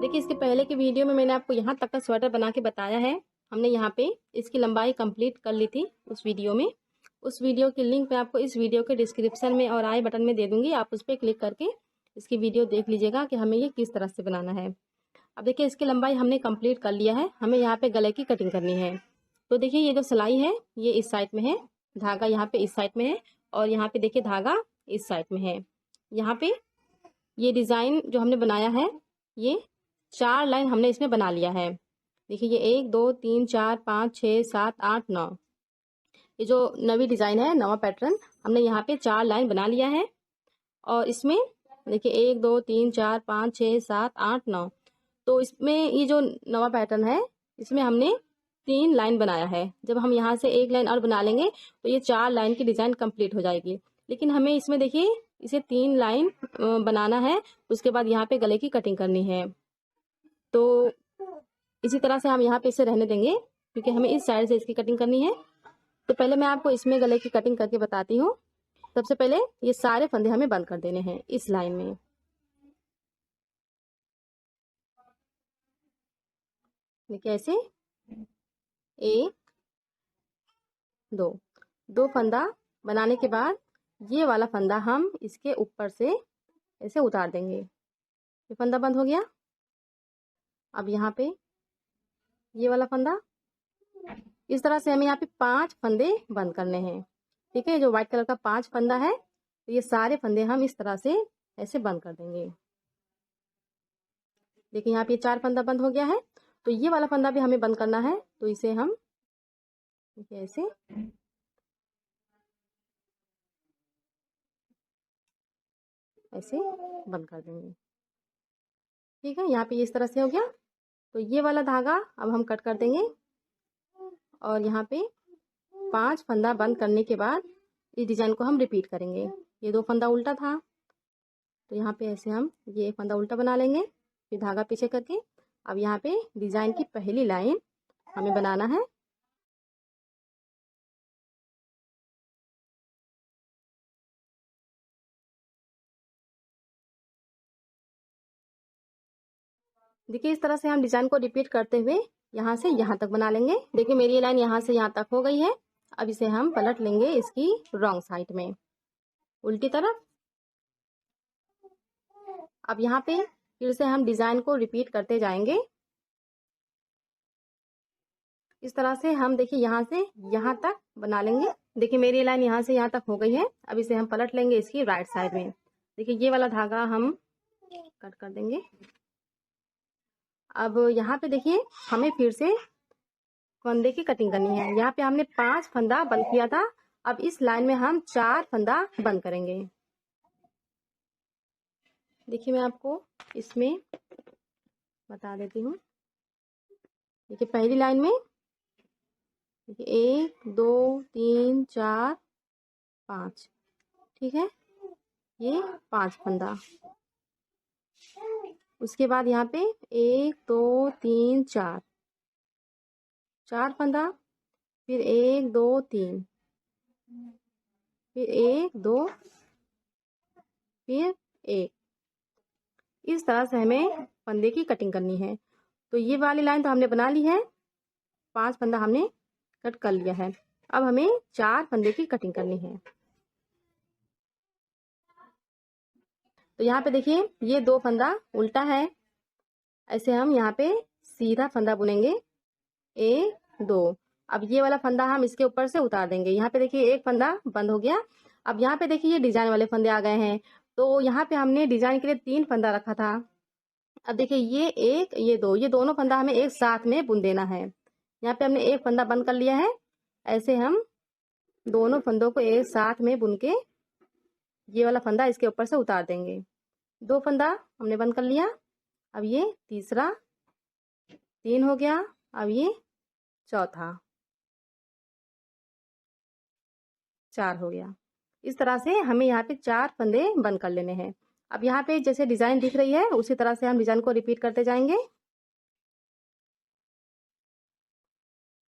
देखिए इसके पहले की वीडियो में मैंने आपको यहाँ तक का स्वेटर बना के बताया है। हमने यहाँ पे इसकी लंबाई कंप्लीट कर ली थी उस वीडियो में। उस वीडियो की लिंक मैं आपको इस वीडियो के डिस्क्रिप्शन में और आई बटन में दे दूंगी। आप उस पर क्लिक करके इसकी वीडियो देख लीजिएगा कि हमें ये किस तरह से बनाना है। अब देखिए इसकी लंबाई हमने कंप्लीट कर लिया है। हमें यहाँ पे गले की कटिंग करनी है। तो देखिए ये जो सिलाई है ये इस साइड में है, धागा यहाँ पे इस साइड में है और यहाँ पे देखिए धागा इस साइड में है। यहाँ पे ये डिज़ाइन जो हमने बनाया है ये 4 लाइन हमने इसमें बना लिया है। देखिए ये 1 2 3 4 5 6 7 8 9, ये जो नवी डिज़ाइन है, नवा पैटर्न, हमने यहाँ पे 4 लाइन बना लिया है। और इसमें देखिए 1 2 3 4 5 6 7 8 9, तो इसमें ये जो नवा पैटर्न है इसमें हमने 3 लाइन बनाया है। जब हम यहाँ से 1 लाइन और बना लेंगे तो ये 4 लाइन की डिज़ाइन कंप्लीट हो जाएगी। लेकिन हमें इसमें देखिए इसे 3 लाइन बनाना है। उसके बाद यहाँ पे गले की कटिंग करनी है। तो इसी तरह से हम यहाँ पे इसे रहने देंगे क्योंकि हमें इस साइड से इसकी कटिंग करनी है। तो पहले मैं आपको इसमें गले की कटिंग करके बताती हूँ। सबसे पहले ये सारे फंदे हमें बंद कर देने हैं इस लाइन में। देखिए ऐसे 1 2 फंदा बनाने के बाद ये वाला फंदा हम इसके ऊपर से ऐसे उतार देंगे। ये फंदा बंद हो गया। अब यहाँ पे ये वाला फंदा, इस तरह से हमें यहाँ पे 5 फंदे बंद करने हैं। ठीक है, जो व्हाइट कलर का 5 फंदा है तो ये सारे फंदे हम इस तरह से ऐसे बंद कर देंगे। देखिए यहाँ पे 4 फंदा बंद हो गया है। तो ये वाला फंदा भी हमें बंद करना है। तो इसे हम देखिए ऐसे बंद कर देंगे। ठीक है, यहाँ पे इस तरह से हो गया। तो ये वाला धागा अब हम कट कर देंगे और यहाँ पे 5 फंदा बंद करने के बाद इस डिजाइन को हम रिपीट करेंगे। ये 2 फंदा उल्टा था तो यहाँ पे ऐसे हम ये 1 फंदा उल्टा बना लेंगे, फिर धागा पीछे करके। अब यहाँ पे डिजाइन की पहली लाइन हमें बनाना है। देखिए इस तरह से हम डिजाइन को रिपीट करते हुए यहाँ से यहाँ तक बना लेंगे। देखिए मेरी ये लाइन यहाँ से यहाँ तक हो गई है। अब इसे हम पलट लेंगे इसकी रॉन्ग साइड में, उल्टी तरफ। अब यहाँ पे फिर से हम डिजाइन को रिपीट करते जाएंगे। इस तरह से हम देखिए यहाँ से यहाँ तक बना लेंगे। देखिए मेरी लाइन यहाँ से यहाँ तक हो गई है। अब इसे हम पलट लेंगे इसकी राइट साइड में। देखिए ये वाला धागा हम कट कर देंगे। अब यहाँ पे देखिए हमें फिर से फंदे की कटिंग करनी है। यहाँ पे हमने 5 फंदा बंद किया था। अब इस लाइन में हम 4 फंदा बंद करेंगे। देखिए मैं आपको इसमें बता देती हूँ। देखिए पहली लाइन में देखिए 1 2 3 4 5, ठीक है, ये 5 फंदा। उसके बाद यहाँ पे 1 2 3 4 फंदा, फिर 1 2 3, फिर 1 2, फिर 1। इस तरह से हमें फंदे की कटिंग करनी है। तो ये वाली लाइन तो हमने बना ली है, 5 फंदा हमने कट कर लिया है। अब हमें 4 फंदे की कटिंग करनी है। तो यहाँ पे देखिए ये 2 फंदा उल्टा है। ऐसे हम यहाँ पे सीधा फंदा बुनेंगे 1 2। अब ये वाला फंदा हम इसके ऊपर से उतार देंगे। यहाँ पे देखिए 1 फंदा बंद हो गया। अब यहाँ पे देखिए ये डिजाइन वाले फंदे आ गए हैं। तो यहाँ पे हमने डिजाइन के लिए 3 फंदा रखा था। अब देखिए ये 1 ये 2, ये दोनों फंदा हमें एक साथ में बुन देना है। यहाँ पे हमने 1 फंदा बंद कर लिया है। ऐसे हम दोनों फंदों को एक साथ में बुन के ये वाला फंदा इसके ऊपर से उतार देंगे। 2 फंदा हमने बंद कर लिया। अब ये तीसरा, 3 हो गया। अब ये चौथा, 4 हो गया। इस तरह से हमें यहाँ पे 4 फंदे बंद कर लेने हैं। अब यहाँ पे जैसे डिजाइन दिख रही है उसी तरह से हम डिजाइन को रिपीट करते जाएंगे।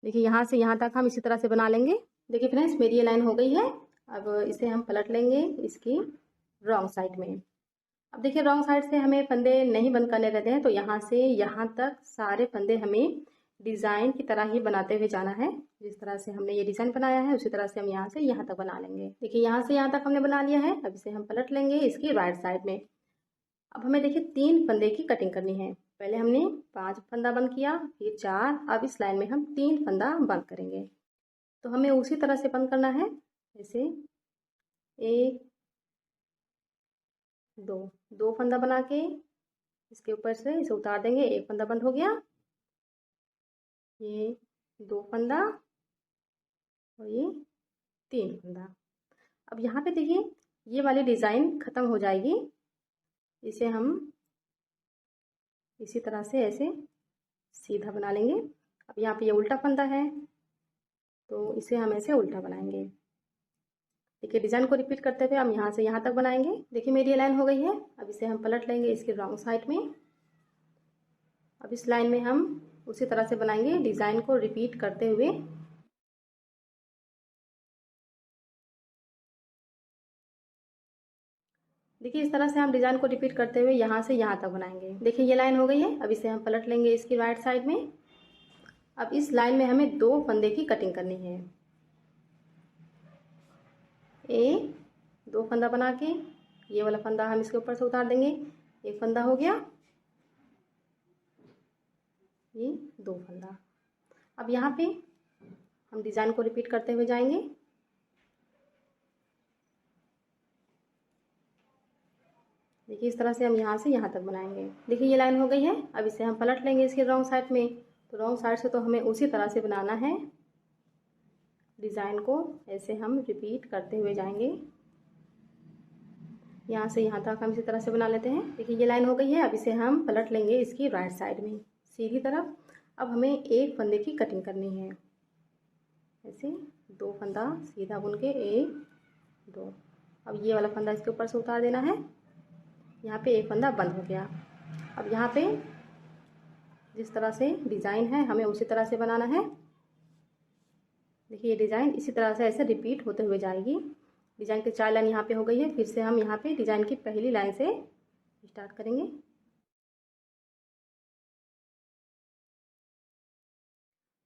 देखिए यहाँ से यहाँ तक हम इसी तरह से बना लेंगे। देखिए फ्रेंड्स मेरी ये लाइन हो गई है। अब इसे हम पलट लेंगे इसकी रॉन्ग साइड में। अब देखिए रॉन्ग साइड से हमें फंदे नहीं बंद करने रहते हैं, तो यहाँ से यहाँ तक सारे फंदे हमें डिज़ाइन की तरह ही बनाते हुए जाना है। जिस तरह से हमने ये डिज़ाइन बनाया है उसी तरह से हम यहाँ से यहाँ तक बना लेंगे। देखिए यहाँ से यहाँ तक हमने बना लिया है। अब इसे हम पलट लेंगे इसकी राइट साइड में। अब हमें देखिए 3 फंदे की कटिंग करनी है। पहले हमने 5 फंदा बंद किया, फिर 4। अब इस लाइन में हम 3 फंदा बंद करेंगे। तो हमें उसी तरह से बंद करना है। जैसे 1 2 फंदा बना के इसके ऊपर से इसे उतार देंगे। 1 फंदा बंद हो गया, ये 2 फंदा और ये 3 फंदा। अब यहाँ पे देखिए ये वाली डिज़ाइन ख़त्म हो जाएगी। इसे हम इसी तरह से ऐसे सीधा बना लेंगे। अब यहाँ पे ये उल्टा फंदा है तो इसे हम ऐसे उल्टा बनाएंगे। देखिए डिज़ाइन को रिपीट करते हुए हम यहाँ से यहाँ तक बनाएंगे। देखिए मेरी लाइन हो गई है। अब इसे हम पलट लेंगे इसके रॉन्ग साइड में। अब इस लाइन में हम उसी तरह से बनाएंगे, डिज़ाइन को रिपीट करते हुए। देखिए इस तरह से हम डिज़ाइन को रिपीट करते हुए यहाँ से यहाँ तक बनाएंगे। देखिए ये लाइन हो गई है। अब इसे हम पलट लेंगे इसकी राइट साइड में। अब इस लाइन में हमें 2 फंदे की कटिंग करनी है। 2 फंदा बना के ये वाला फंदा हम इसके ऊपर से उतार देंगे। 1 फंदा हो गया, ये 2 फंदा। अब यहाँ पे हम डिज़ाइन को रिपीट करते हुए जाएंगे। देखिए इस तरह से हम यहाँ से यहाँ तक बनाएंगे। देखिए ये लाइन हो गई है। अब इसे हम पलट लेंगे इसके रॉन्ग साइड में। तो रॉन्ग साइड से तो हमें उसी तरह से बनाना है। डिज़ाइन को ऐसे हम रिपीट करते हुए जाएंगे। यहाँ से यहाँ तक हम इसी तरह से बना लेते हैं। देखिए ये लाइन हो गई है। अब इसे हम पलट लेंगे इसकी राइट साइड में सीधी तरफ। अब हमें 1 फंदे की कटिंग करनी है। ऐसे 2 फंदा सीधा बुन के 1 2। अब ये वाला फंदा इसके ऊपर से उतार देना है। यहाँ पे 1 फंदा बंद हो गया। अब यहाँ पे जिस तरह से डिज़ाइन है हमें उसी तरह से बनाना है। देखिए ये डिज़ाइन इसी तरह से ऐसे रिपीट होते हुए जाएगी। डिज़ाइन की 4 लाइन यहाँ पे हो गई है। फिर से हम यहाँ पे डिज़ाइन की पहली लाइन से स्टार्ट करेंगे।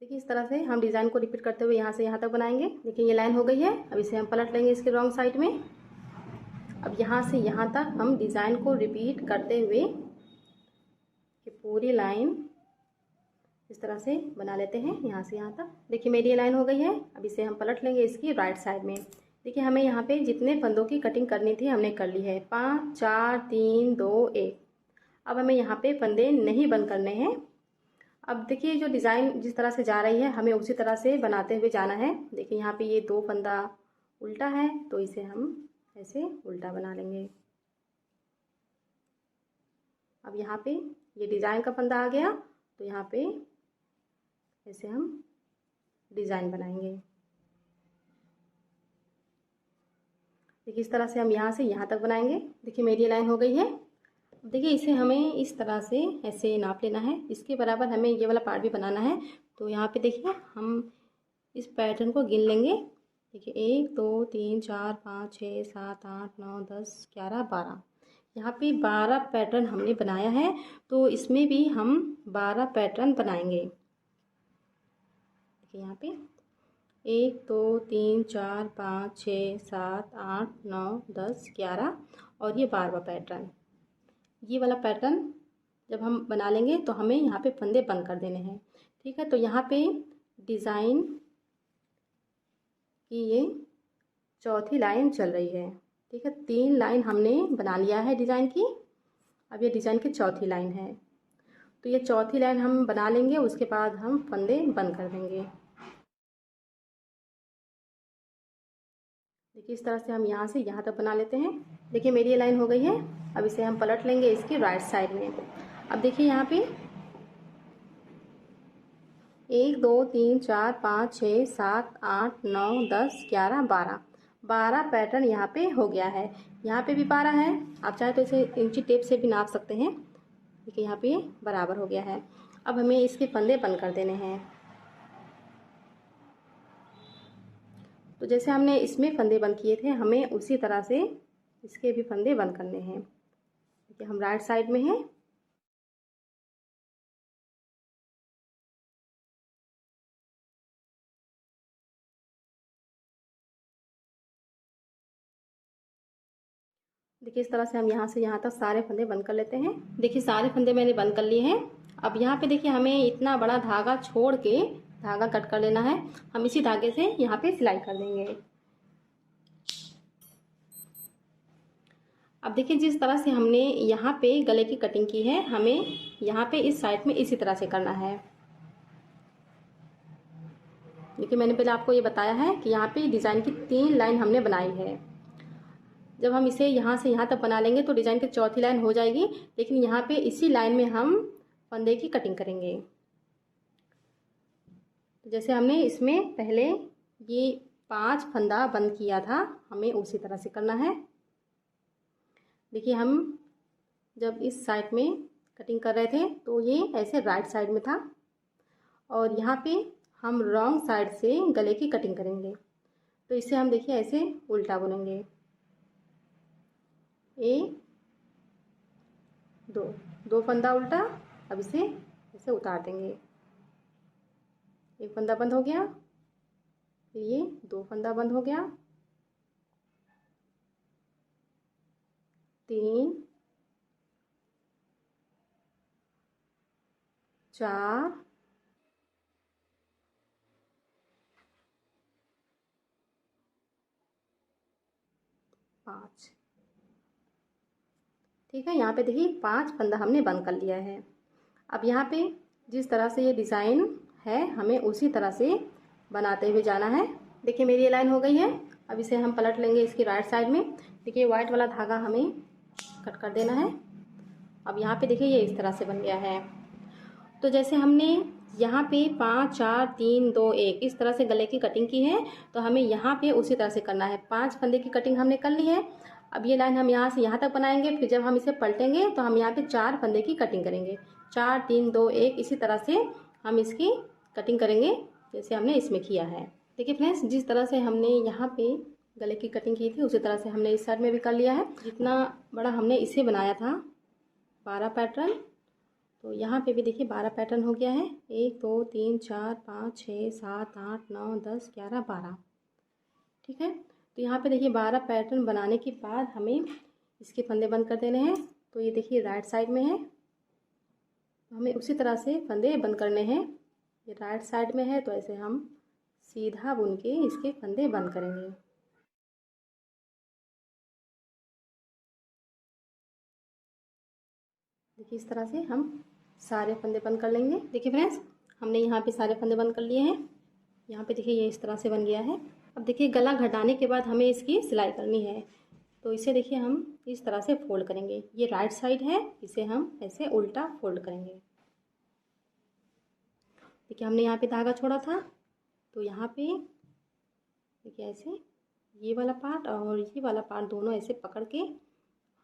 देखिए इस तरह से हम डिज़ाइन को रिपीट करते हुए यहाँ से यहाँ तक बनाएंगे। देखिए ये लाइन हो गई है। अब इसे हम पलट लेंगे इसके रॉन्ग साइड में। अब यहाँ से यहाँ तक हम डिज़ाइन को रिपीट करते हुए ये पूरी लाइन इस तरह से बना लेते हैं यहाँ से यहाँ तक। देखिए मेरी ये लाइन हो गई है। अब इसे हम पलट लेंगे इसकी राइट साइड में। देखिए हमें यहाँ पे जितने फंदों की कटिंग करनी थी हमने कर ली है। 5 4 3 2 1। अब हमें यहाँ पे फंदे नहीं बंद करने हैं। अब देखिए जो डिज़ाइन जिस तरह से जा रही है हमें उसी तरह से बनाते हुए जाना है। देखिए यहाँ पे ये 2 फंदा उल्टा है तो इसे हम ऐसे उल्टा बना लेंगे। अब यहाँ पे ये डिज़ाइन का फंदा आ गया तो यहाँ पे ऐसे हम डिज़ाइन बनाएंगे। देखिए इस तरह से हम यहाँ से यहाँ तक बनाएंगे। देखिए मेरी लाइन हो गई है। देखिए इसे हमें इस तरह से ऐसे नाप लेना है। इसके बराबर हमें ये वाला पार्ट भी बनाना है। तो यहाँ पे देखिए हम इस पैटर्न को गिन लेंगे। देखिए 1 2 3 4 5 6 7 8 9 10 11 12। यहाँ पे 12 पैटर्न हमने बनाया है तो इसमें भी हम 12 पैटर्न बनाएंगे। देखिए यहाँ पे 1 2 3 4 5 6 7 8 9 10 11 और ये 12वां पैटर्न। ये वाला पैटर्न जब हम बना लेंगे तो हमें यहाँ पे फंदे बंद कर देने हैं। ठीक है, तो यहाँ पे डिज़ाइन की ये चौथी लाइन चल रही है। ठीक है, 3 लाइन हमने बना लिया है डिज़ाइन की। अब ये डिज़ाइन की चौथी लाइन है। तो ये चौथी लाइन हम बना लेंगे, उसके बाद हम फंदे बंद कर देंगे। देखिए इस तरह से हम यहाँ से यहाँ तक बना लेते हैं। देखिए मेरी ये लाइन हो गई है। अब इसे हम पलट लेंगे इसकी राइट साइड में। अब देखिए यहाँ पे 1 2 3 4 5 6 7 8 9 10 11 12 पैटर्न यहाँ पे हो गया है। यहाँ पे भी 12 है। आप चाहे तो इसे इंची टेप से भी नाप सकते हैं। देखिए यहाँ पे बराबर हो गया है। अब हमें इसके फंदे बंद कर देने हैं। तो जैसे हमने इसमें फंदे बंद किए थे हमें उसी तरह से इसके भी फंदे बंद करने हैं। देखिए हम राइट साइड में हैं। देखिए इस तरह से हम यहाँ से यहाँ तक सारे फंदे बंद कर लेते हैं। देखिए सारे फंदे मैंने बंद कर लिए हैं। अब यहाँ पे देखिए हमें इतना बड़ा धागा छोड़ के धागा कट कर लेना है। हम इसी धागे से यहाँ पे सिलाई कर देंगे। अब देखिए जिस तरह से हमने यहाँ पे गले की कटिंग की है, हमें यहाँ पे इस साइड में इसी तरह से करना है। देखिए मैंने पहले आपको ये बताया है कि यहाँ पे डिज़ाइन की 3 लाइन हमने बनाई है। जब हम इसे यहाँ से यहाँ तक बना लेंगे तो डिज़ाइन की चौथी लाइन हो जाएगी, लेकिन यहाँ पे इसी लाइन में हम फंदे की कटिंग करेंगे। तो जैसे हमने इसमें पहले ये 5 फंदा बंद किया था, हमें उसी तरह से करना है। देखिए हम जब इस साइड में कटिंग कर रहे थे तो ये ऐसे राइट साइड में था, और यहाँ पे हम रॉन्ग साइड से गले की कटिंग करेंगे। तो इसे हम देखिए ऐसे उल्टा बुनेंगे। 1 2 फंदा उल्टा। अब इसे ऐसे उतार देंगे। 1 फंदा बंद हो गया, फिर ये 2 फंदा बंद हो गया, 3 4 5। ठीक है, यहाँ पे देखिए 5 फंदा हमने बंद कर लिया है। अब यहाँ पे जिस तरह से ये डिज़ाइन है, हमें उसी तरह से बनाते हुए जाना है। देखिए मेरी ये लाइन हो गई है। अब इसे हम पलट लेंगे इसकी राइट साइड में। देखिए वाइट वाला धागा हमें कट कर देना है। अब यहाँ पे देखिए ये इस तरह से बन गया है। तो जैसे हमने यहाँ पे 5 4 3 2 1 इस तरह से गले की कटिंग की है, तो हमें यहाँ पे उसी तरह से करना है। 5 फंदे की कटिंग हमने कर ली है। अब ये लाइन हम यहाँ से यहाँ तक बनाएंगे, फिर जब हम इसे पलटेंगे तो हम यहाँ पे 4 फंदे की कटिंग करेंगे। 4 3 2 1 इसी तरह से हम इसकी कटिंग करेंगे जैसे हमने इसमें किया है। देखिए फ्रेंड्स, जिस तरह से हमने यहाँ पे गले की कटिंग की थी उसी तरह से हमने इस साइड में भी कर लिया है। जितना बड़ा हमने इसे बनाया था 12 पैटर्न, तो यहाँ पे भी देखिए 12 पैटर्न हो गया है। 1 2 3 4 5 6 7 8 9 10 11 12। ठीक है, तो यहाँ पे देखिए 12 पैटर्न बनाने के बाद हमें इसके फंदे बंद कर देने हैं। तो ये देखिए राइट साइड में है, हमें उसी तरह से फंदे बंद करने हैं। ये राइट साइड में है तो ऐसे हम सीधा बुन के इसके फंदे बंद करेंगे। देखिए इस तरह से हम सारे फंदे बंद कर लेंगे। देखिए फ्रेंड्स, हमने यहाँ पे सारे फंदे बंद कर लिए हैं। यहाँ पे देखिए ये इस तरह से बन गया है। अब देखिए गला घटाने के बाद हमें इसकी सिलाई करनी है, तो इसे देखिए हम इस तरह से फोल्ड करेंगे। ये राइट साइड है, इसे हम ऐसे उल्टा फोल्ड करेंगे। देखिए हमने यहाँ पे धागा छोड़ा था, तो यहाँ पे देखिए ऐसे ये वाला पार्ट और ये वाला पार्ट दोनों ऐसे पकड़ के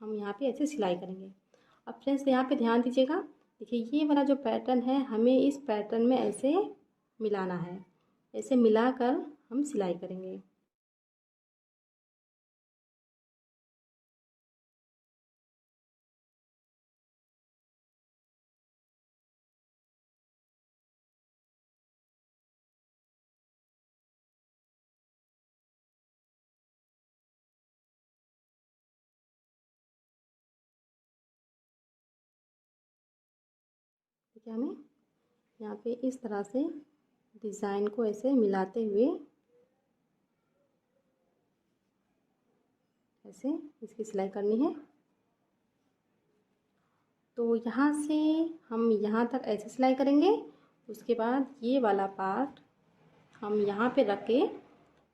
हम यहाँ पे ऐसे सिलाई करेंगे। अब फ्रेंड्स यहाँ पे ध्यान दीजिएगा, देखिए ये वाला जो पैटर्न है हमें इस पैटर्न में ऐसे मिलाना है। ऐसे मिलाकर हम सिलाई करेंगे। देखिए हमें यहाँ पे इस तरह से डिज़ाइन को ऐसे मिलाते हुए ऐसे इसकी सिलाई करनी है। तो यहाँ से हम यहाँ तक ऐसे सिलाई करेंगे। उसके बाद ये वाला पार्ट हम यहाँ पे रख के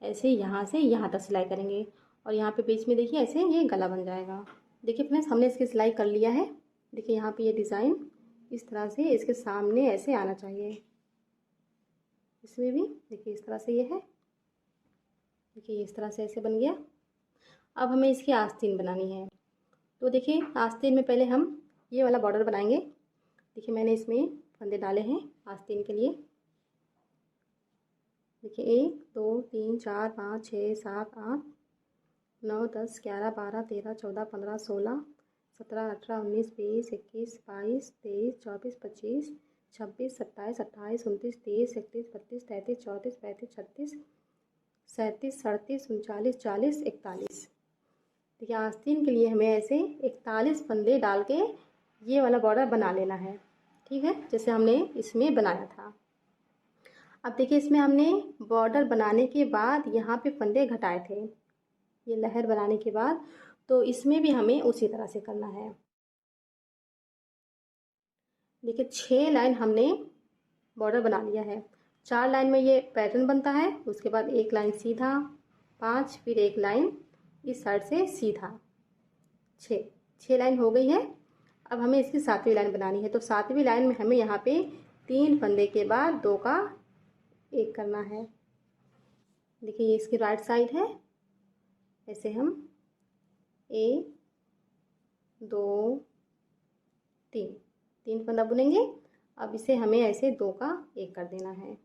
ऐसे यहाँ से यहाँ तक सिलाई करेंगे, और यहाँ पे बीच में देखिए ऐसे ये गला बन जाएगा। देखिए फ्रेंड्स, हमने इसकी सिलाई कर लिया है। देखिए यहाँ पे ये डिज़ाइन इस तरह से इसके सामने ऐसे आना चाहिए। इसमें भी देखिए इस तरह से ये है। देखिए इस तरह से ऐसे बन गया। अब हमें इसकी आस्तीन बनानी है। तो देखिए आस्तीन में पहले हम ये वाला बॉर्डर बनाएंगे। देखिए मैंने इसमें फंदे डाले हैं आस्तीन के लिए। देखिए 1 2 3 4 5 6 7 8 9 10 11 12 13 14 15 16 17, 18, 19, 20, 21, 22, 23, 24, 25, 26, 27, 28, 29, 30, 31, 32, 33, 34, 35, 36, 37, 38, 39, 40, 41। देखिए आस्तीन के लिए हमें ऐसे 41 फंदे डाल के ये वाला बॉर्डर बना लेना है, ठीक है, जैसे हमने इसमें बनाया था। अब देखिए इसमें हमने बॉर्डर बनाने के बाद यहाँ पे फंदे घटाए थे, ये लहर बनाने के बाद, तो इसमें भी हमें उसी तरह से करना है। देखिए 6 लाइन हमने बॉर्डर बना लिया है। 4 लाइन में ये पैटर्न बनता है, उसके बाद 1 लाइन सीधा, 5, फिर 1 लाइन इस साइड से सीधा, 6 लाइन हो गई है। अब हमें इसकी 7वीं लाइन बनानी है, तो 7वीं लाइन में हमें यहाँ पे 3 फंदे के बाद 2 का 1 करना है। देखिए ये इसकी राइट साइड है, ऐसे हम 1, 2, 3 फंदा बुनेंगे। अब इसे हमें ऐसे 2 का 1 कर देना है,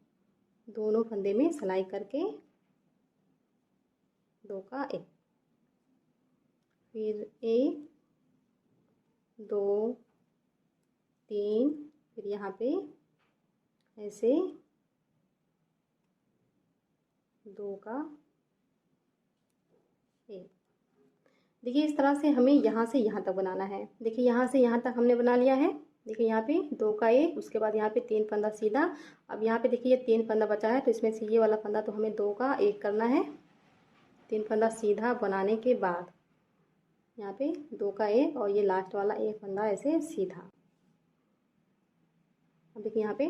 दोनों फंदे में सिलाई करके 2 का 1, फिर 1, 2, 3, फिर यहाँ पे ऐसे 2 का 1। देखिए इस तरह से हमें यहाँ से यहाँ तक बनाना है। देखिए यहाँ से यहाँ तक हमने बना लिया है। देखिए यहाँ पे 2 का 1, उसके बाद यहाँ पे 3 फंदा सीधा। अब यहाँ पे देखिए ये 3 फंदा बचा है, तो इसमें से ये वाला फंदा तो हमें 2 का 1 करना है। 3 फंदा सीधा बनाने के बाद यहाँ पे 2 का 1 और ये लास्ट वाला 1 फंदा ऐसे सीधा। अब देखिए यहाँ पे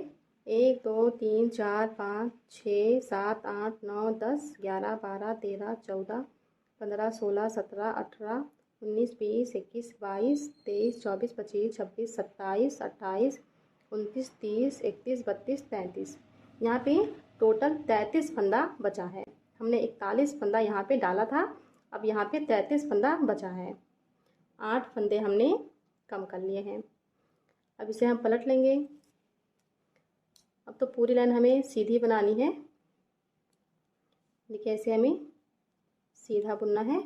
1, 2, 3, 4, 5, 6, 7, 8, 9, 10, 11, 12, 13, 14, 15, 16, 17, 18, 19, 20, 21, 22, 23, 24, 25, 26, 27, 28, 29, 30, 31, 32, 33। यहाँ पे टोटल 33 फंदा बचा है। हमने 41 फंदा यहाँ पे डाला था, अब यहाँ पे 33 फंदा बचा है। 8 फंदे हमने कम कर लिए हैं। अब इसे हम पलट लेंगे। अब तो पूरी लाइन हमें सीधी बनानी है। देखिए ऐसे हमें सीधा बुनना है।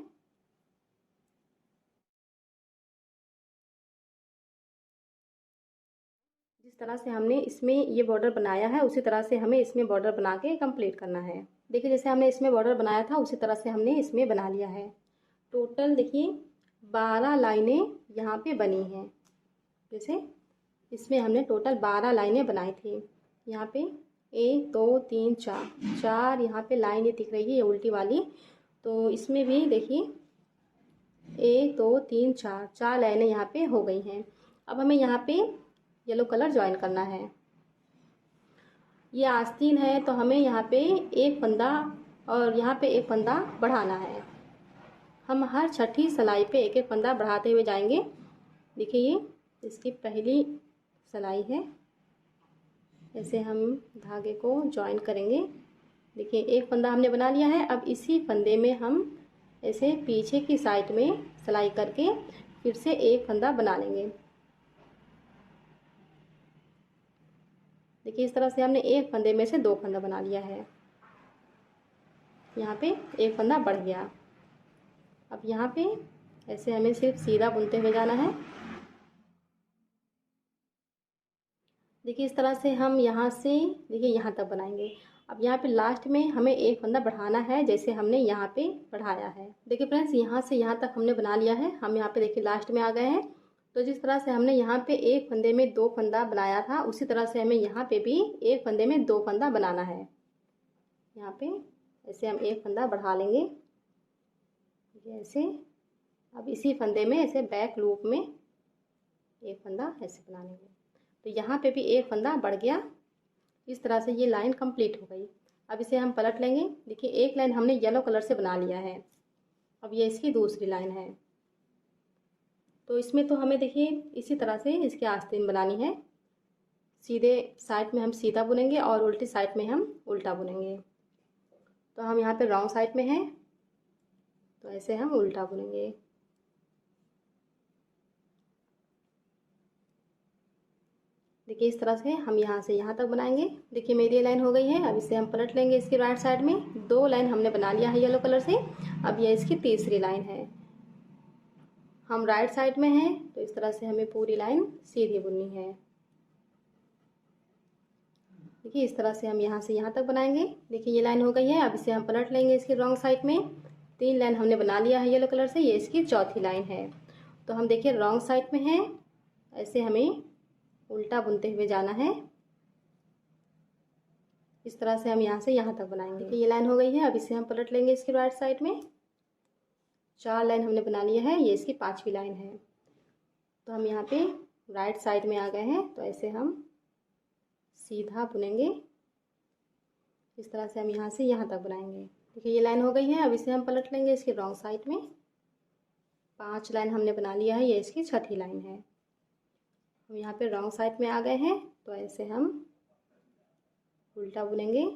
जिस तरह से हमने इसमें ये बॉर्डर बनाया है उसी तरह से हमें इसमें बॉर्डर बना के कंप्लीट करना है। देखिए जैसे हमने इसमें बॉर्डर बनाया था उसी तरह से हमने इसमें बना लिया है। टोटल देखिए 12 लाइनें यहाँ पे बनी हैं। जैसे इसमें हमने टोटल 12 लाइनें बनाई थी। यहाँ पे 1, 2, 3, 4 यहाँ पे लाइन ये दिख रही है, ये उल्टी वाली। तो इसमें भी देखिए 1, 2, 3, 4 लाइनें यहाँ पे हो गई हैं। अब हमें यहाँ पे येलो कलर ज्वाइन करना है। ये आस्तीन है तो हमें यहाँ पे 1 फंदा और यहाँ पे 1 फंदा बढ़ाना है। हम हर छठी सिलाई पे 1-1 फंदा बढ़ाते हुए जाएंगे। देखिए ये इसकी पहली सिलाई है, ऐसे हम धागे को ज्वाइन करेंगे। देखिए 1 फंदा हमने बना लिया है। अब इसी फंदे में हम ऐसे पीछे की साइड में सिलाई करके फिर से 1 फंदा बना लेंगे। देखिए इस तरह से हमने 1 फंदे में से 2 फंदा बना लिया है। यहाँ पे 1 फंदा बढ़ गया। अब यहाँ पे ऐसे हमें सिर्फ सीधा बुनते हुए जाना है। देखिए इस तरह से हम यहाँ से देखिए यहाँ तक बनाएंगे। अब यहाँ पे लास्ट में हमें 1 फंदा बढ़ाना है, जैसे हमने यहाँ पे बढ़ाया है। देखिए फ्रेंड्स यहाँ से यहाँ तक हमने बना लिया है। हम यहाँ पे देखिए लास्ट में आ गए हैं। तो जिस तरह से हमने यहाँ पे 1 फंदे में 2 फंदा बनाया था उसी तरह से हमें यहाँ पे भी 1 फंदे में 2 फंदा बनाना है। यहाँ पे ऐसे हम 1 फंदा बढ़ा लेंगे ऐसे। अब इसी फंदे में ऐसे बैक लूप में 1 फंदा ऐसे बना लेंगे। तो यहाँ पे भी 1 फंदा बढ़ गया। इस तरह से ये लाइन कंप्लीट हो गई। अब इसे हम पलट लेंगे। देखिए 1 लाइन हमने येलो कलर से बना लिया है, अब ये इसकी दूसरी लाइन है। तो इसमें तो हमें देखिए इसी तरह से इसकी आस्तीन बनानी है। सीधे साइड में हम सीधा बुनेंगे और उल्टी साइड में हम उल्टा बुनेंगे। तो हम यहाँ पे रॉन्ग साइड में हैं तो ऐसे हम उल्टा बुनेंगे। देखिए इस तरह से हम यहाँ से यहाँ तक बनाएंगे। देखिए मेरी लाइन हो गई है। अब इसे हम पलट लेंगे। इसकी राइट साइड में 2 लाइन हमने बना लिया है येलो कलर से। अब ये इसकी तीसरी लाइन है। हम राइट साइड में हैं तो इस तरह से हमें पूरी लाइन सीधी बुननी है। देखिए इस तरह से हम यहाँ से यहाँ तक बनाएंगे। देखिए ये लाइन हो गई है। अब इसे हम पलट लेंगे इसकी रॉन्ग साइड में। 3 लाइन हमने बना लिया है येलो कलर से, ये इसकी चौथी लाइन है। तो हम देखिए रॉन्ग साइड में है, ऐसे हमें उल्टा बुनते हुए जाना है। इस तरह से हम यहाँ से यहाँ तक बनाएंगे। देखिए ये लाइन हो गई है। अब इसे हम पलट लेंगे इसकी राइट साइड में। 4 लाइन हमने बना लिया है, ये इसकी 5वीं लाइन है। तो हम यहाँ पे राइट साइड में आ गए हैं, तो ऐसे हम सीधा बुनेंगे। इस तरह से हम यहाँ से यहाँ तक बनाएंगे। देखिए ये लाइन हो गई है। अब इसे हम पलट लेंगे इसकी रॉन्ग साइड में। 5 लाइन हमने बना लिया है, ये इसकी छठी लाइन है। हम यहाँ पे रॉन्ग साइड में आ गए हैं, तो ऐसे हम उल्टा बुनेंगे।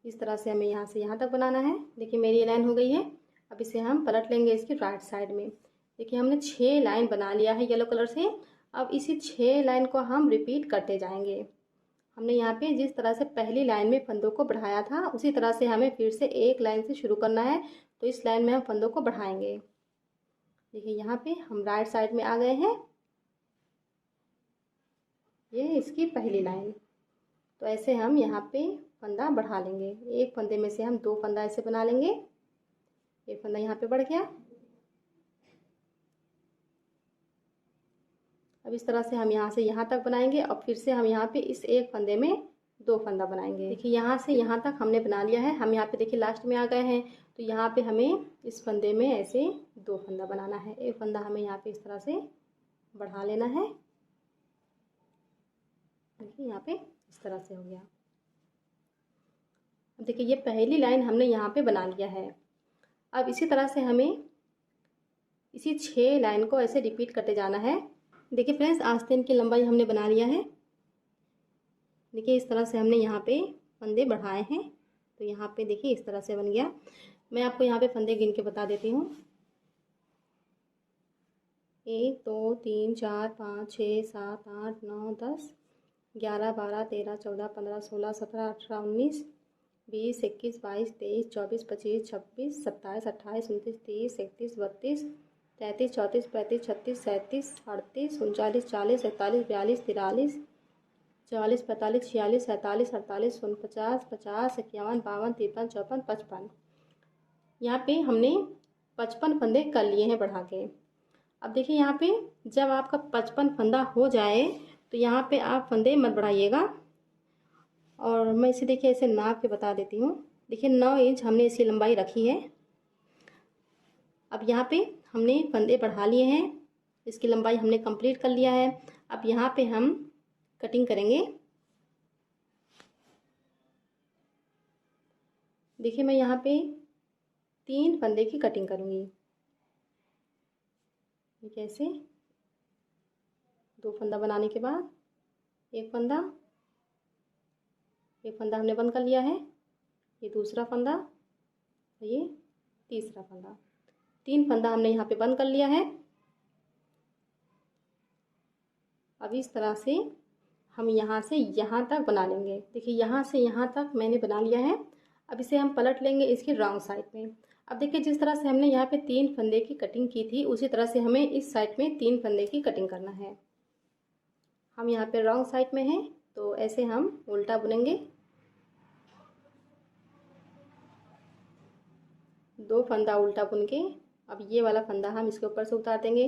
इस तरह से हमें यहाँ से यहाँ तक बनाना है। देखिए मेरी ये लाइन हो गई है। अब इसे हम पलट लेंगे इसकी राइट साइड में। देखिए हमने 6 लाइन बना लिया है येलो कलर से। अब इसी 6 लाइन को हम रिपीट करते जाएंगे। हमने यहाँ पे जिस तरह से पहली लाइन में फंदों को बढ़ाया था, उसी तरह से हमें फिर से एक लाइन से शुरू करना है। तो इस लाइन में हम फंदों को बढ़ाएंगे। देखिए यहाँ पे हम राइट साइड में आ गए हैं, ये इसकी पहली लाइन। तो ऐसे हम यहाँ पे फंदा बढ़ा लेंगे। एक फंदे में से हम 2 फंदा ऐसे बना लेंगे। एक फंदा यहाँ पे बढ़ गया। अब इस तरह से हम यहाँ से यहाँ तक बनाएंगे और फिर से हम यहाँ पे इस एक फंदे में 2 फंदा बनाएंगे। देखिए यहाँ से यहाँ तक हमने बना लिया है। हम यहाँ पे देखिए लास्ट में आ गए हैं, तो यहाँ पे हमें इस फंदे में ऐसे 2 फंदा बनाना है। एक फंदा हमें यहाँ पे इस तरह से बढ़ा लेना है। देखिए यहाँ पे इस तरह से हो गया। अब देखिए ये पहली लाइन हमने यहाँ पे बना लिया है। अब इसी तरह से हमें इसी 6 लाइन को ऐसे रिपीट करते जाना है। देखिए फ्रेंड्स आस्तीन की लंबाई हमने बना लिया है। देखिए इस तरह से हमने यहाँ पे फंदे बढ़ाए हैं, तो यहाँ पे देखिए इस तरह से बन गया। मैं आपको यहाँ पे फंदे गिन के बता देती हूँ। 1 2 3 4 5 6 7 8 9 10 11 12 13 14 15 16 17 18 19 20 21 22 23 24 25 26 27 28 29 30 31 32 33 34 35 36 37 38 39 40 41 42 43 44 45 46 47 48 49 50 51 52 53 54 55। यहाँ पे हमने 55 फंदे कर लिए हैं बढ़ा के। अब देखिए यहाँ पे जब आपका 55 फंदा हो जाए तो यहाँ पे आप फंदे मत बढ़ाइएगा। और मैं इसे देखिए ऐसे नाप के बता देती हूँ। देखिए 9 इंच हमने इसकी लंबाई रखी है। अब यहाँ पे हमने फंदे बढ़ा लिए हैं, इसकी लंबाई हमने कंप्लीट कर लिया है। अब यहाँ पे हम कटिंग करेंगे। देखिए मैं यहाँ पे 3 फंदे की कटिंग करूँगी। कैसे 2 फंदा बनाने के बाद एक फंदा हमने बंद कर लिया है, ये दूसरा फंदा, ये तीसरा फंदा। 3 फंदा हमने यहाँ पे बंद कर लिया है। अब इस तरह से हम यहाँ से यहाँ तक बना लेंगे। देखिए यहाँ से यहाँ तक मैंने बना लिया है। अब इसे हम पलट लेंगे इसकी रॉन्ग साइड में। अब देखिए जिस तरह से हमने यहाँ पे 3 फंदे की कटिंग की थी, उसी तरह से हमें इस साइड में 3 फंदे की कटिंग करना है। हम यहाँ पे रॉन्ग साइड में हैं, तो ऐसे हम उल्टा बुनेंगे। 2 फंदा उल्टा बुन के अब ये वाला फंदा हम इसके ऊपर से उतार देंगे।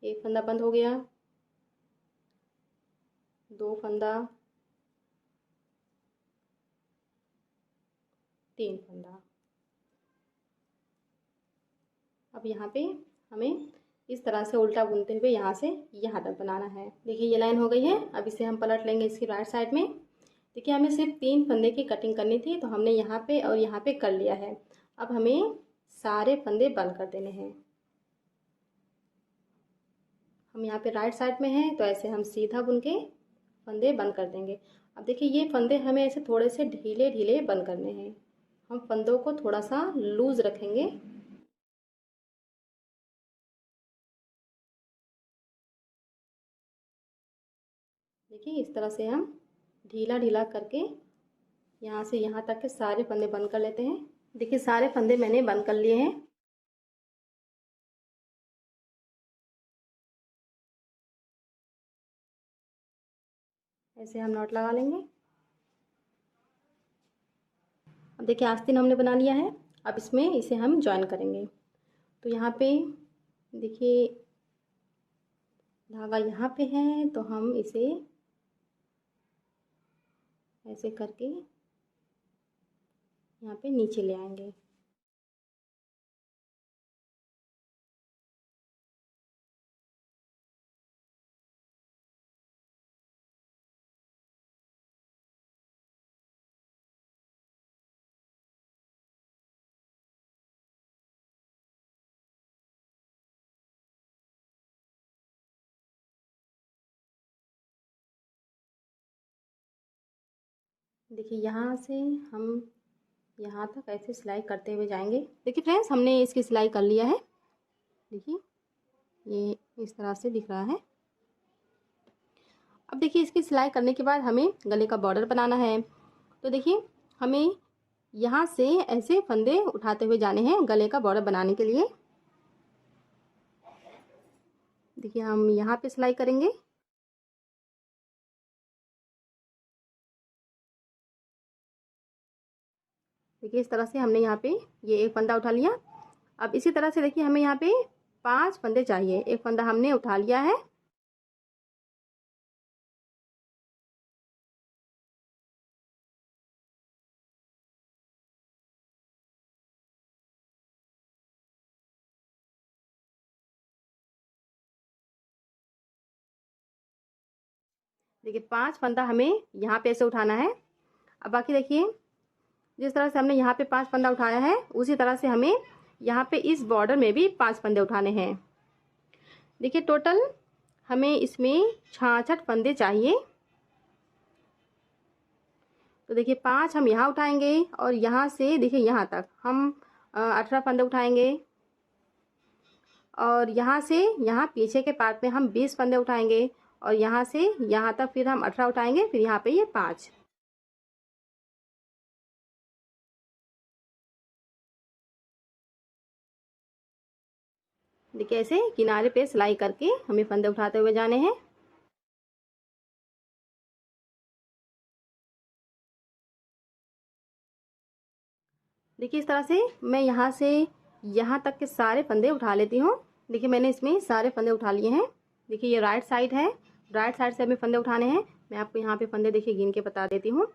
एक फंदा बंद हो गया, 2 फंदा, 3 फंदा। अब यहाँ पे हमें इस तरह से उल्टा बुनते हुए यहाँ से यहाँ तक बनाना है। देखिए ये लाइन हो गई है। अब इसे हम पलट लेंगे इसकी राइट साइड में। देखिए हमें सिर्फ 3 फंदे की कटिंग करनी थी, तो हमने यहाँ पे और यहाँ पे कर लिया है। अब हमें सारे फंदे बंद कर देने हैं। हम यहाँ पे राइट साइड में हैं, तो ऐसे हम सीधा बुन के फंदे बंद कर देंगे। अब देखिए ये फंदे हमें ऐसे थोड़े से ढीले ढीले बंद करने हैं। हम फंदों को थोड़ा सा लूज रखेंगे। देखिए इस तरह से हम ढीला ढीला करके यहाँ से यहाँ तक के सारे फंदे बंद कर लेते हैं। देखिए सारे फंदे मैंने बंद कर लिए हैं। ऐसे हम नॉट लगा लेंगे। अब देखिए आस्तीन हमने बना लिया है। अब इसमें इसे हम जॉइन करेंगे। तो यहाँ पे देखिए धागा यहाँ पे है, तो हम इसे ऐसे करके यहाँ पे नीचे ले आएंगे। देखिए यहाँ से हम यहाँ तक ऐसे सिलाई करते हुए जाएंगे। देखिए फ्रेंड्स, हमने इसकी सिलाई कर लिया है। देखिए ये इस तरह से दिख रहा है। अब देखिए इसकी सिलाई करने के बाद हमें गले का बॉर्डर बनाना है। तो देखिए हमें यहाँ से ऐसे फंदे उठाते हुए जाने हैं गले का बॉर्डर बनाने के लिए। देखिए हम यहाँ पे सिलाई करेंगे। देखिए इस तरह से हमने यहाँ पे ये एक फंदा उठा लिया। अब इसी तरह से देखिए हमें यहाँ पे 5 फंदे चाहिए। एक फंदा हमने उठा लिया है। देखिए 5 फंदा हमें यहाँ पे ऐसे उठाना है। अब बाकी देखिए जिस तरह से हमने यहाँ पे 5 फंदा उठाया है, उसी तरह से हमें यहाँ पे इस बॉर्डर में भी 5 फंदे उठाने हैं। देखिए टोटल हमें इसमें 66 फंदे चाहिए। तो देखिए 5 हम यहाँ उठाएंगे और यहाँ से देखिए यहाँ तक हम 18 फंदे उठाएंगे। और यहाँ से यहाँ पीछे के पार्ट में हम 20 फंदे उठाएंगे और यहाँ से यहाँ तक फिर हम 18 उठाएंगे। फिर यहाँ पे ये 5। देखिए ऐसे किनारे पे सिलाई करके हमें फंदे उठाते हुए जाने हैं। देखिए इस तरह से मैं यहाँ से यहाँ तक के सारे फंदे उठा लेती हूँ। देखिए मैंने इसमें सारे फंदे उठा लिए हैं। देखिए ये राइट साइड है, राइट साइड से हमें फंदे उठाने हैं। मैं आपको यहाँ पे फंदे देखिए गिन के बता देती हूँ।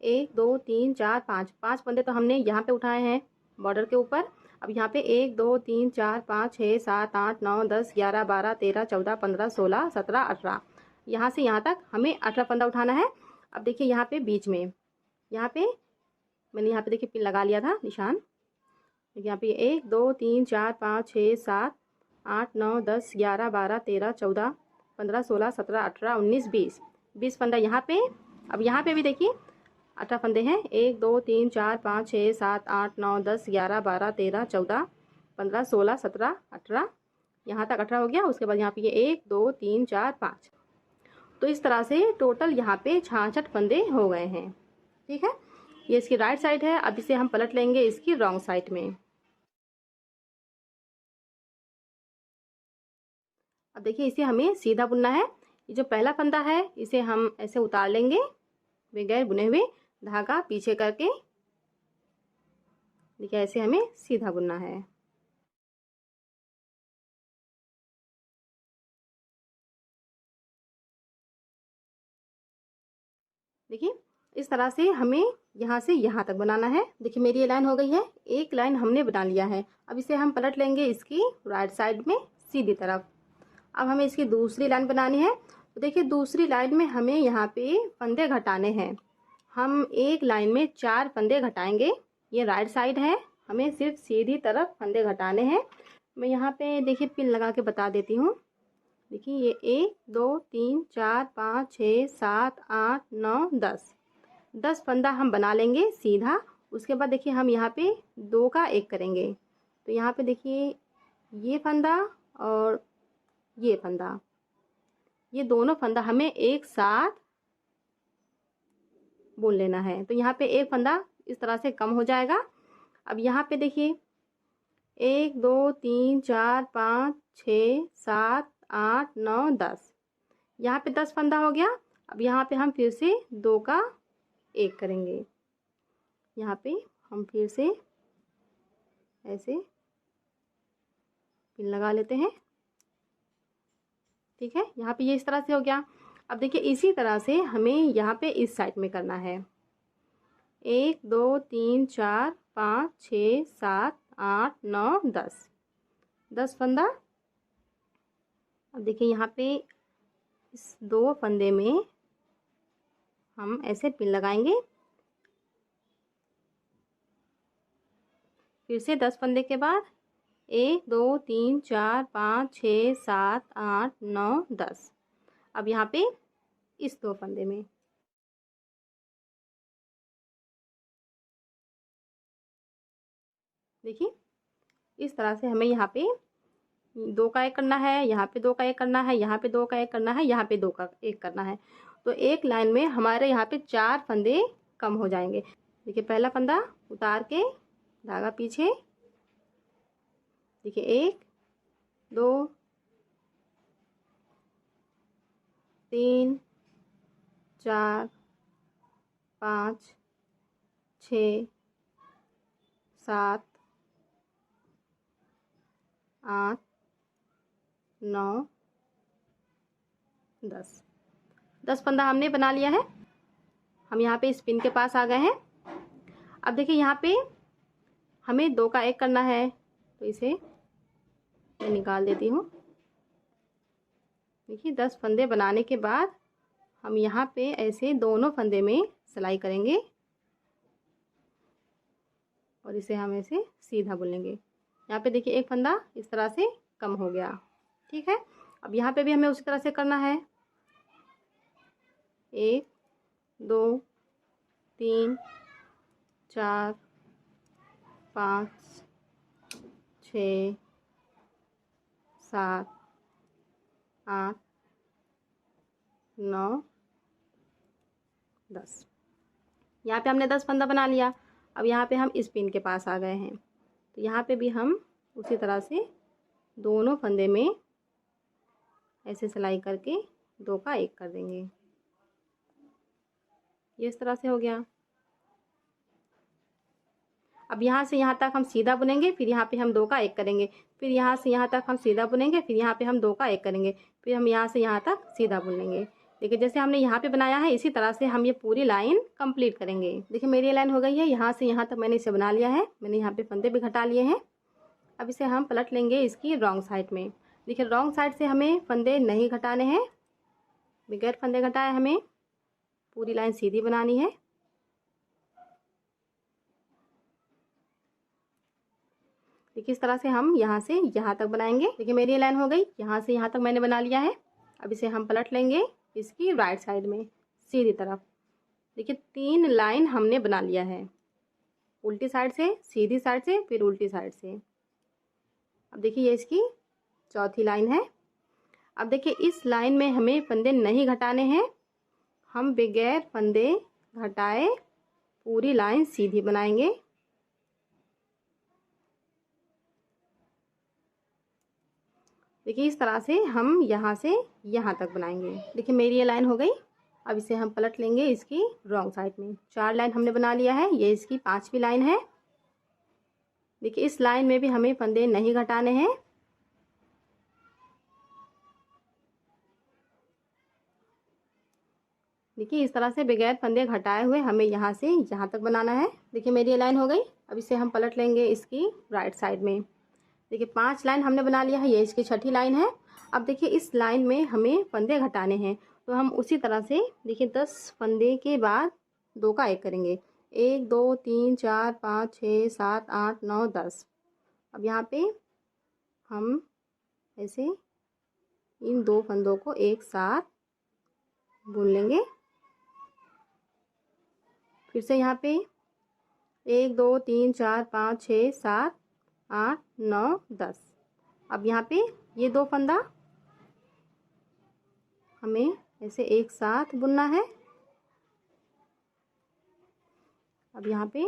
1 2 3 4 5 5 फंदे तो हमने यहाँ पे उठाए हैं बॉर्डर के ऊपर। अब यहाँ पे 1 2 3 4 5 6 7 8 9 10 11 12 13 14 15 16 17 18, यहाँ से यहाँ तक हमें 18 फंदा उठाना है। अब देखिए यहाँ पे बीच में यहाँ पे मैंने यहाँ पे देखिए पिन लगा लिया था निशान। यहाँ पे 1 2 3 4 5 6 7 8 9 10 11 12 13 14 15 16 17 18 19 20 20 फंदा यहाँ पे। अब यहाँ पे भी देखिए 18 फंदे हैं। 1 2 3 4 5 6 7 8 9 10 11 12 13 14 15 16 17 18, यहाँ तक 18 हो गया। उसके बाद यहाँ पे ये 1 2 3 4 5। तो इस तरह से टोटल यहाँ पे 66 फंदे हो गए हैं। ठीक है, ये इसकी राइट साइड है। अब इसे हम पलट लेंगे इसकी रॉन्ग साइड में। अब देखिए इसे हमें सीधा बुनना है। ये जो पहला फंदा है इसे हम ऐसे उतार लेंगे बगैर बुने हुए, धागा पीछे करके। देखिए ऐसे हमें सीधा बुनना है। देखिए इस तरह से हमें यहाँ से यहाँ तक बनाना है। देखिए मेरी ये लाइन हो गई है, एक लाइन हमने बना लिया है। अब इसे हम पलट लेंगे इसकी राइट साइड में सीधी तरफ। अब हमें इसकी दूसरी लाइन बनानी है। तो देखिए दूसरी लाइन में हमें यहाँ पे फंदे घटाने हैं। हम एक लाइन में 4 फंदे घटाएंगे। ये राइट साइड है, हमें सिर्फ सीधी तरफ फंदे घटाने हैं। मैं यहाँ पे देखिए पिन लगा के बता देती हूँ। देखिए ये 1 2 3 4 5 6 7 8 9 10 फंदा हम बना लेंगे सीधा। उसके बाद देखिए हम यहाँ पे 2 का 1 करेंगे। तो यहाँ पे देखिए ये फंदा और ये फंदा, ये दोनों फंदा हमें एक साथ बुन लेना है। तो यहाँ पे एक फंदा इस तरह से कम हो जाएगा। अब यहाँ पे देखिए 1 2 3 4 5 6 7 8 9 10, यहाँ पे 10 फंदा हो गया। अब यहाँ पे हम फिर से 2 का 1 करेंगे। यहाँ पे हम फिर से ऐसे पिन लगा लेते हैं। ठीक है, यहाँ पे ये इस तरह से हो गया। अब देखिए इसी तरह से हमें यहाँ पे इस साइड में करना है। 1 2 3 4 5 6 7 8 9 10 फंदा। अब देखिए यहाँ पे इस 2 फंदे में हम ऐसे पिन लगाएंगे। फिर से 10 फंदे के बाद 1 2 3 4 5 6 7 8 9 10। अब यहाँ पे इस 2 फंदे में देखिए इस तरह से हमें यहाँ पे 2 का 1 करना है, यहाँ पे 2 का 1 करना है, यहाँ पे 2 का 1 करना है, यहाँ पे 2 का 1 करना है। तो एक लाइन में हमारे यहाँ पे 4 फंदे कम हो जाएंगे। देखिए पहला फंदा उतार के धागा पीछे, देखिए 1 2 3 4 5 6 7 8 9 10 फंदा हमने बना लिया है। हम यहाँ पे इस पिन के पास आ गए हैं। अब देखिए यहाँ पे हमें 2 का 1 करना है, तो इसे मैं निकाल देती हूँ। देखिए 10 फंदे बनाने के बाद हम यहाँ पे ऐसे दोनों फंदे में सिलाई करेंगे और इसे हम ऐसे सीधा बुनेंगे। यहाँ पे देखिए एक फंदा इस तरह से कम हो गया। ठीक है, अब यहाँ पे भी हमें उसी तरह से करना है। 1 2 3 4 5 6 7 8 9 10। यहाँ पे हमने 10 फंदा बना लिया। अब यहाँ पे हम इस पिन के पास आ गए हैं, तो यहाँ पे भी हम उसी तरह से दोनों फंदे में ऐसे सिलाई करके 2 का 1 कर देंगे। ये इस तरह से हो गया। अब यहाँ से यहाँ तक हम सीधा बुनेंगे, फिर यहाँ पे हम 2 का 1 करेंगे, फिर यहाँ से यहाँ तक हम सीधा बुनेंगे, फिर यहाँ पे हम 2 का 1 करेंगे, फिर हम यहाँ से यहाँ तक सीधा बुन लेंगे। देखिए जैसे हमने यहाँ पे बनाया है इसी तरह से हम ये पूरी लाइन कंप्लीट करेंगे। देखिए मेरी लाइन हो गई है, यहाँ से यहाँ तक मैंने इसे बना लिया है। मैंने यहाँ पे फंदे भी घटा लिए हैं। अब इसे हम पलट लेंगे इसकी रॉन्ग साइड में। देखिए रॉन्ग साइड से हमें फंदे नहीं घटाने हैं, बगैर फंदे घटाए हमें पूरी लाइन सीधी बनानी है। देखिए इस तरह से हम यहाँ से यहाँ तक बनाएंगे। देखिए मेरी ये लाइन हो गई, यहाँ से यहाँ तक मैंने बना लिया है। अब इसे हम पलट लेंगे इसकी राइट साइड में सीधी तरफ। देखिए 3 लाइन हमने बना लिया है, उल्टी साइड से, सीधी साइड से, फिर उल्टी साइड से। अब देखिए ये इसकी चौथी लाइन है। अब देखिए इस लाइन में हमें फंदे नहीं घटाने हैं, हम बगैर फंदे घटाए पूरी लाइन सीधी बनाएंगे। देखिए इस तरह से हम यहाँ से यहाँ तक बनाएंगे। देखिए मेरी ये लाइन हो गई। अब इसे हम पलट लेंगे इसकी रॉन्ग साइड में। 4 लाइन हमने बना लिया है, ये इसकी 5वीं लाइन है। देखिए इस लाइन में भी हमें फंदे नहीं घटाने हैं। देखिए इस तरह से बगैर फंदे घटाए हुए हमें यहाँ से यहाँ तक बनाना है। देखिए मेरी ये लाइन हो गई। अब इसे हम पलट लेंगे इसकी राइट साइड में। देखिए 5 लाइन हमने बना लिया है, ये इसकी छठी लाइन है। अब देखिए इस लाइन में हमें फंदे घटाने हैं, तो हम उसी तरह से देखिए 10 फंदे के बाद 2 का 1 करेंगे। 1 2 3 4 5 6 7 8 9 10। अब यहाँ पे हम ऐसे इन 2 फंदों को एक साथ बुन लेंगे। फिर से यहाँ पे 1 2 3 4 5 6 7 8 9 10। अब यहाँ पे ये 2 फंदा हमें ऐसे एक साथ बुनना है। अब यहाँ पे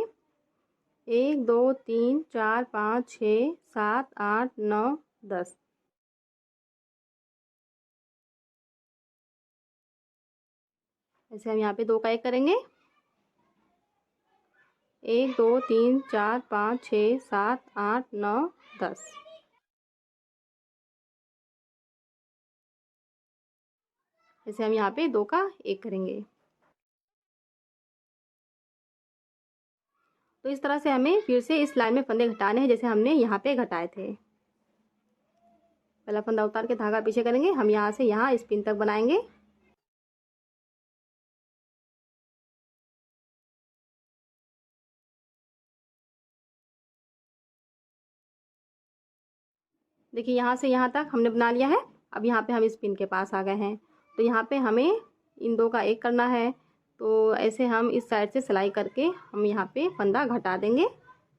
1 2 3 4 5 6 7 8 9 10। ऐसे हम यहाँ पे 2 का 1 करेंगे। 1 2 3 4 5 6 7 8 9 10। ऐसे हम यहाँ पे 2 का 1 करेंगे। तो इस तरह से हमें फिर से इस लाइन में फंदे घटाने हैं जैसे हमने यहाँ पे घटाए थे। पहला फंदा उतार के धागा पीछे करेंगे, हम यहाँ से यहाँ इस पिन तक बनाएंगे। देखिए यहाँ से यहाँ तक हमने बना लिया है। अब यहाँ पे हम इस पिन के पास आ गए हैं, तो यहाँ पे हमें इन 2 का 1 करना है। तो ऐसे हम इस साइड से सिलाई करके हम यहाँ पे फंदा घटा देंगे।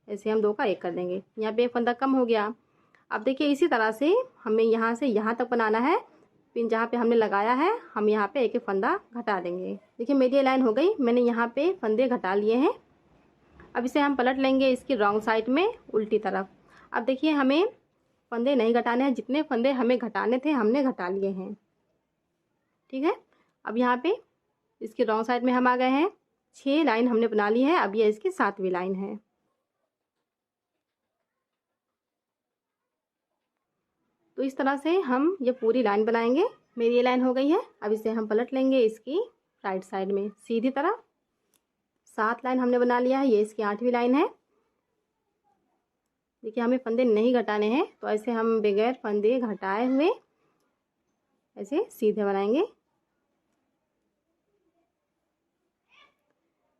ऐसे हम 2 का 1 कर देंगे। यहाँ पे 1 फंदा कम हो गया। अब देखिए इसी तरह से हमें यहाँ से यहाँ तक बनाना है। पिन जहाँ पे हमने लगाया है हम यहाँ पे 1 फंदा घटा देंगे। देखिए मेरी ये लाइन हो गई, मैंने यहाँ पे फंदे घटा लिए हैं। अब इसे हम पलट लेंगे इसकी रॉन्ग साइड में, उल्टी तरफ। अब देखिए हमें फंदे नहीं घटाने हैं, जितने फंदे हमें घटाने थे हमने घटा लिए हैं। ठीक है, अब यहाँ पे इसकी रॉन्ग साइड में हम आ गए हैं। 6 लाइन हमने बना ली है। अब ये इसकी 7वीं लाइन है। तो इस तरह से हम ये पूरी लाइन बनाएंगे। मेरी ये लाइन हो गई है। अब इसे हम पलट लेंगे इसकी राइट साइड में सीधी तरफ। 7 लाइन हमने बना लिया है। ये इसकी 8वीं लाइन है। देखिए हमें फंदे नहीं घटाने हैं, तो ऐसे हम बगैर फंदे घटाए हुए ऐसे सीधे बनाएंगे।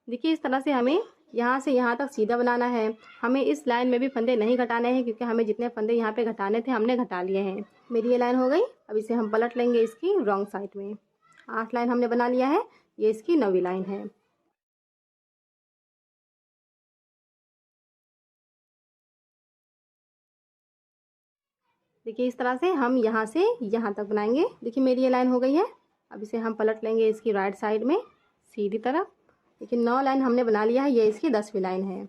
देखिए इस तरह से हमें यहाँ से यहाँ तक सीधा बनाना है। हमें इस लाइन में भी फंदे नहीं घटाने हैं, क्योंकि हमें जितने फंदे यहाँ पे घटाने थे हमने घटा लिए हैं। मेरी ये लाइन हो गई। अब इसे हम पलट लेंगे इसकी रॉन्ग साइड में। 8 लाइन हमने बना लिया है। ये इसकी 9वीं लाइन है। देखिए इस तरह से हम यहाँ से यहाँ तक बनाएंगे। देखिए मेरी ये लाइन हो गई है। अब इसे हम पलट लेंगे इसकी राइट साइड में सीधी तरफ। देखिए 9 लाइन हमने बना लिया है। ये इसकी 10वीं लाइन है।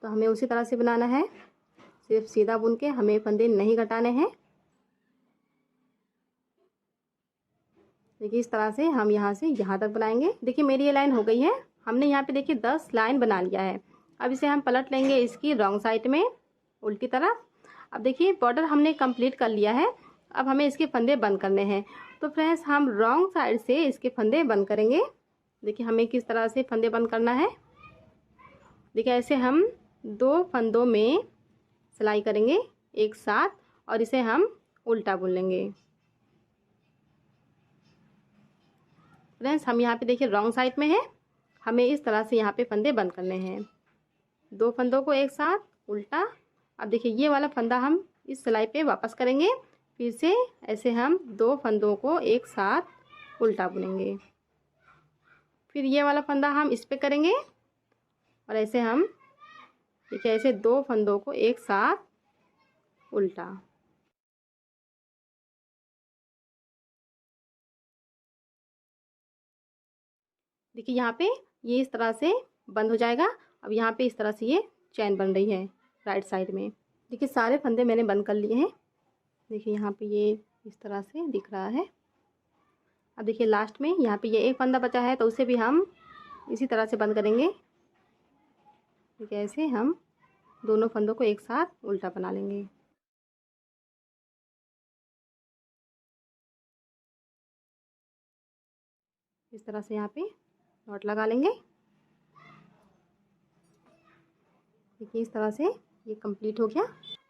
तो हमें उसी तरह से बनाना है, सिर्फ सीधा बुन के, हमें फंदे नहीं घटाने हैं। देखिए इस तरह से हम यहाँ से यहाँ तक बनाएंगे। देखिए मेरी ये लाइन हो गई है। हमने यहाँ पे देखिए 10 लाइन बना लिया है। अब इसे हम पलट लेंगे इसकी रॉन्ग साइड में, उल्टी तरफ। अब देखिए बॉर्डर हमने कंप्लीट कर लिया है। अब हमें इसके फंदे बंद करने हैं। तो फ्रेंड्स हम रॉन्ग साइड से इसके फंदे बंद करेंगे। देखिए हमें किस तरह से फंदे बंद करना है। देखिए ऐसे हम 2 फंदों में सिलाई करेंगे एक साथ, और इसे हम उल्टा बुन लेंगे। फ्रेंड्स हम यहाँ पे देखिए रॉन्ग साइड में है। हमें इस तरह से यहाँ पे फंदे बंद करने हैं। 2 फंदों को एक साथ उल्टा। अब देखिए ये वाला फंदा हम इस सिलाई पे वापस करेंगे। फिर से ऐसे हम 2 फंदों को एक साथ उल्टा बुनेंगे। फिर ये वाला फंदा हम इस पे करेंगे, और ऐसे हम देखिए ऐसे 2 फंदों को एक साथ उल्टा। देखिए यहाँ पे ये इस तरह से बंद हो जाएगा। अब यहाँ पे इस तरह से ये चैन बन रही है राइट साइड में। देखिए सारे फंदे मैंने बंद कर लिए हैं। देखिए यहाँ पे ये इस तरह से दिख रहा है। अब देखिए लास्ट में यहाँ पे ये एक फंदा बचा है, तो उसे भी हम इसी तरह से बंद करेंगे। ठीक है, ऐसे हम दोनों फंदों को एक साथ उल्टा बना लेंगे। इस तरह से यहाँ पे नॉट लगा लेंगे। देखिए इस तरह से ये कंप्लीट हो गया।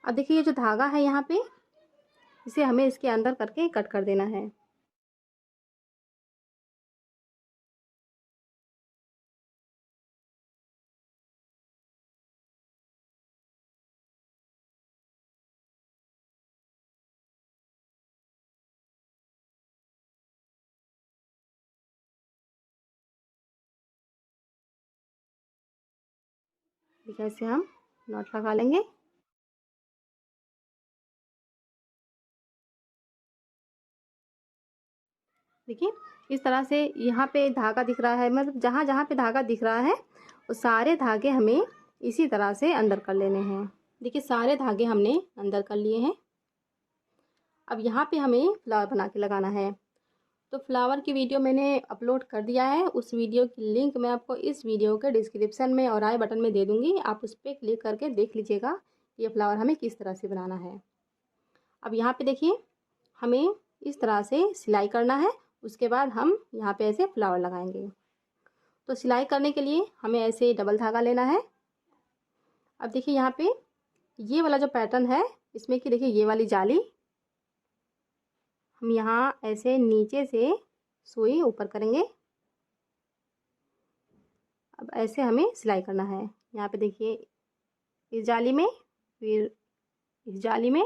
अब देखिए ये जो धागा है यहाँ पे, इसे हमें इसके अंदर करके कट कर देना है। देखिए ऐसे हम नॉट लगा लेंगे। देखिए इस तरह से यहाँ पे धागा दिख रहा है, मतलब जहाँ जहाँ पे धागा दिख रहा है वो सारे धागे हमें इसी तरह से अंदर कर लेने हैं। देखिए सारे धागे हमने अंदर कर लिए हैं। अब यहाँ पे हमें फ्लावर बना के लगाना है। तो फ्लावर की वीडियो मैंने अपलोड कर दिया है। उस वीडियो की लिंक मैं आपको इस वीडियो के डिस्क्रिप्शन में और आई बटन में दे दूँगी। आप उस पर क्लिक करके देख लीजिएगा ये फ्लावर हमें किस तरह से बनाना है। अब यहाँ पे देखिए हमें इस तरह से सिलाई करना है। उसके बाद हम यहाँ पे ऐसे फ्लावर लगाएंगे। तो सिलाई करने के लिए हमें ऐसे डबल धागा लेना है। अब देखिए यहाँ पे ये वाला जो पैटर्न है इसमें कि देखिए ये वाली जाली हम यहाँ ऐसे नीचे से सुई ऊपर करेंगे। अब ऐसे हमें सिलाई करना है। यहाँ पे देखिए इस जाली में, फिर इस जाली में,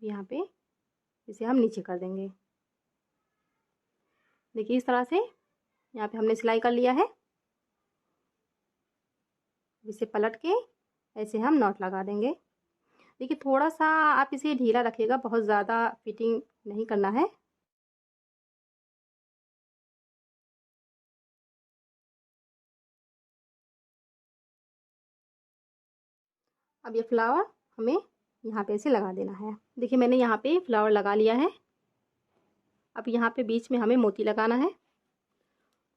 यहाँ पे इसे हम नीचे कर देंगे। देखिए इस तरह से यहाँ पे हमने सिलाई कर लिया है। इसे पलट के ऐसे हम नॉट लगा देंगे। देखिए थोड़ा सा आप इसे ढीला रखिएगा, बहुत ज़्यादा फिटिंग नहीं करना है। अब ये फ्लावर हमें यहाँ पे ऐसे लगा देना है। देखिए मैंने यहाँ पे फ्लावर लगा लिया है। अब यहाँ पे बीच में हमें मोती लगाना है।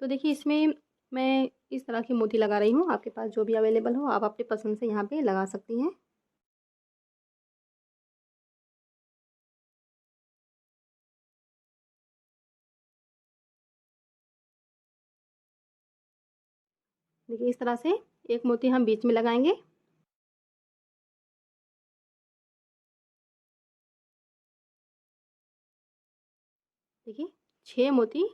तो देखिए इसमें मैं इस तरह की मोती लगा रही हूँ। आपके पास जो भी अवेलेबल हो आप अपने पसंद से यहाँ पे लगा सकती हैं। देखिए इस तरह से एक मोती हम बीच में लगाएंगे। देखिए 6 मोती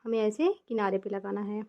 हमें ऐसे किनारे पे लगाना है।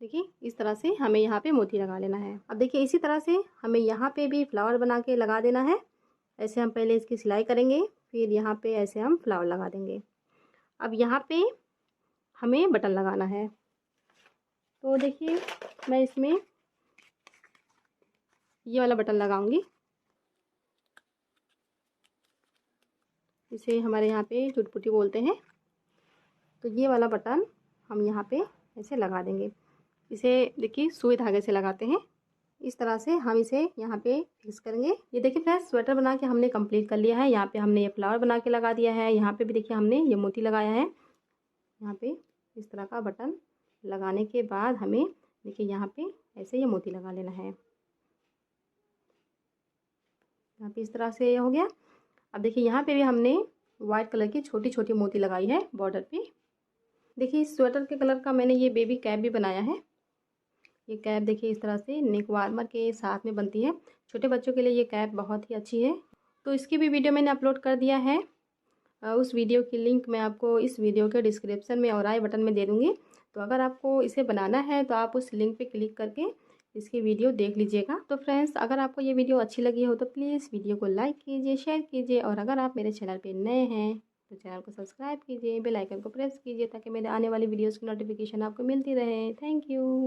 देखिए इस तरह से हमें यहाँ पे मोती लगा लेना है। अब देखिए इसी तरह से हमें यहाँ पे भी फ्लावर बना के लगा देना है। ऐसे हम पहले इसकी सिलाई करेंगे, फिर यहाँ पे ऐसे हम फ्लावर लगा देंगे। अब यहाँ पे हमें बटन लगाना है। तो देखिए मैं इसमें ये वाला बटन लगाऊंगी। इसे हमारे यहाँ पे चुटपुटी बोलते हैं। तो ये वाला बटन हम यहाँ पे ऐसे लगा देंगे। इसे देखिए सुई धागे से लगाते हैं। इस तरह से हम इसे यहाँ पे फिक्स करेंगे। ये देखिए फ्रेंड्स स्वेटर बना के हमने कंप्लीट कर लिया है। यहाँ पे हमने ये फ्लावर बना के लगा दिया है। यहाँ पे भी देखिए हमने ये मोती लगाया है। यहाँ पे इस तरह का बटन लगाने के बाद हमें देखिए यहाँ पे ऐसे ये मोती लगा लेना है। यहाँ पे इस तरह से हो गया। अब देखिए यहाँ पे भी हमने वाइट कलर की छोटी छोटी मोती लगाई है बॉर्डर पे। देखिए इस स्वेटर के कलर का मैंने ये बेबी कैप भी बनाया है। ये कैप देखिए इस तरह से नेक वार्मर के साथ में बनती है। छोटे बच्चों के लिए ये कैप बहुत ही अच्छी है। तो इसकी भी वीडियो मैंने अपलोड कर दिया है। उस वीडियो की लिंक मैं आपको इस वीडियो के डिस्क्रिप्शन में और आई बटन में दे दूँगी। तो अगर आपको इसे बनाना है तो आप उस लिंक पे क्लिक करके इसकी वीडियो देख लीजिएगा। तो फ्रेंड्स अगर आपको ये वीडियो अच्छी लगी हो तो प्लीज़ वीडियो को लाइक कीजिए, शेयर कीजिए और अगर आप मेरे चैनल पे नए हैं तो चैनल को सब्सक्राइब कीजिए, बेल आइकन को प्रेस कीजिए ताकि मेरे आने वाली वीडियोज़ की नोटिफिकेशन आपको मिलती रहे। Thank you.